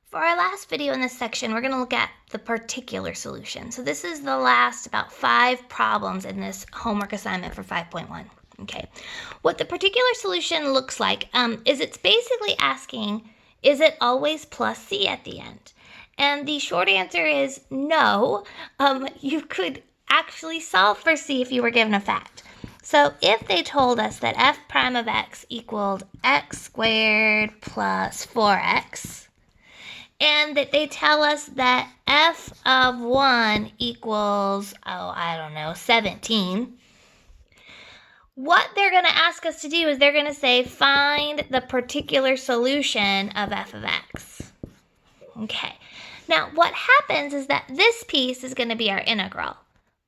For our last video in this section, we're going to look at the particular solution. So this is the last about 5 problems in this homework assignment for 5.1. Okay, what the particular solution looks like is it's basically asking, is it always plus c at the end? And the short answer is no. You could actually solve for c if you were given a fact. So if they told us that f prime of x equaled x squared plus 4x, and that they tell us that f of 1 equals, 17. What they're going to ask us to do is they're going to say, find the particular solution of f of x. Okay. Now, what happens is that this piece is going to be our integral.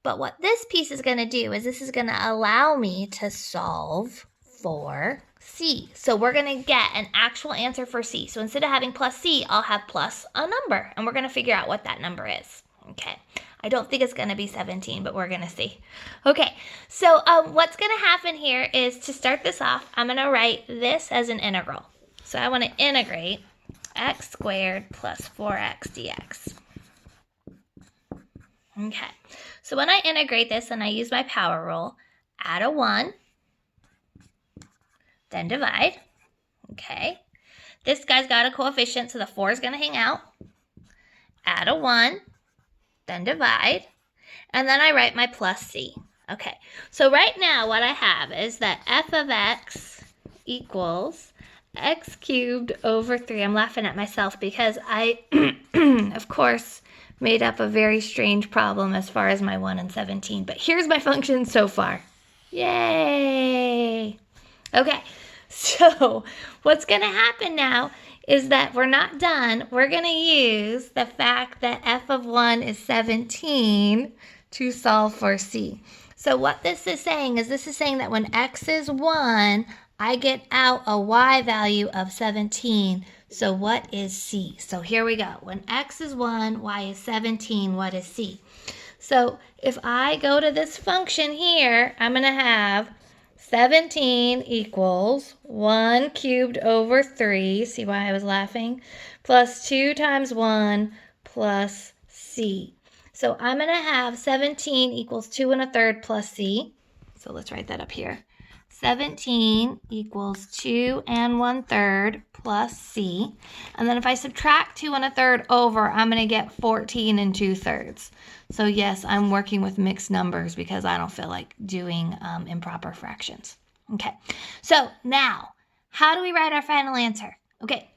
But what this piece is going to do is this is going to allow me to solve for c. So we're going to get an actual answer for c. So instead of having plus c, I'll have plus a number. And we're going to figure out what that number is. Okay. I don't think it's going to be 17, but we're going to see. Okay. So what's going to happen here is to start this off, I'm going to write this as an integral. So I want to integrate x squared plus 4x dx. Okay. So when I integrate this and I use my power rule, add a 1. Then divide. Okay. This guy's got a coefficient, so the 4 is going to hang out. Add a 1. Then divide. And then I write my plus c. Okay. So right now what I have is that f of x equals x cubed over 3. I'm laughing at myself because I, of course, made up a very strange problem as far as my 1 and 17. But here's my function so far. Yay! Okay, so what's going to happen now is that we're not done. We're going to use the fact that f of 1 is 17 to solve for c. So what this is saying that when x is 1, I get out a y value of 17. So what is c? So here we go. When x is 1, y is 17, what is c? So if I go to this function here, I'm going to have 17 equals 1 cubed over 3, see why I was laughing, plus 2 times 1 plus c. So I'm going to have 17 equals 2 1/3 plus c. So let's write that up here. 17 equals 2 1/3 plus c. And then if I subtract 2 1/3 over, I'm going to get 14 2/3. So yes, I'm working with mixed numbers because I don't feel like doing improper fractions. Okay, so now, how do we write our final answer? Okay,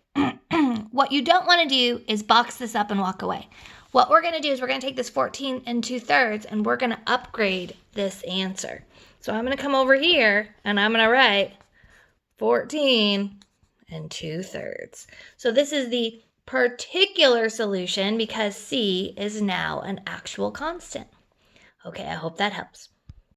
what you don't want to do is box this up and walk away. What we're going to do is we're going to take this 14 2/3 and we're going to upgrade this answer. So I'm going to come over here and I'm going to write 14 2/3. So this is the particular solution because c is now an actual constant. Okay, I hope that helps.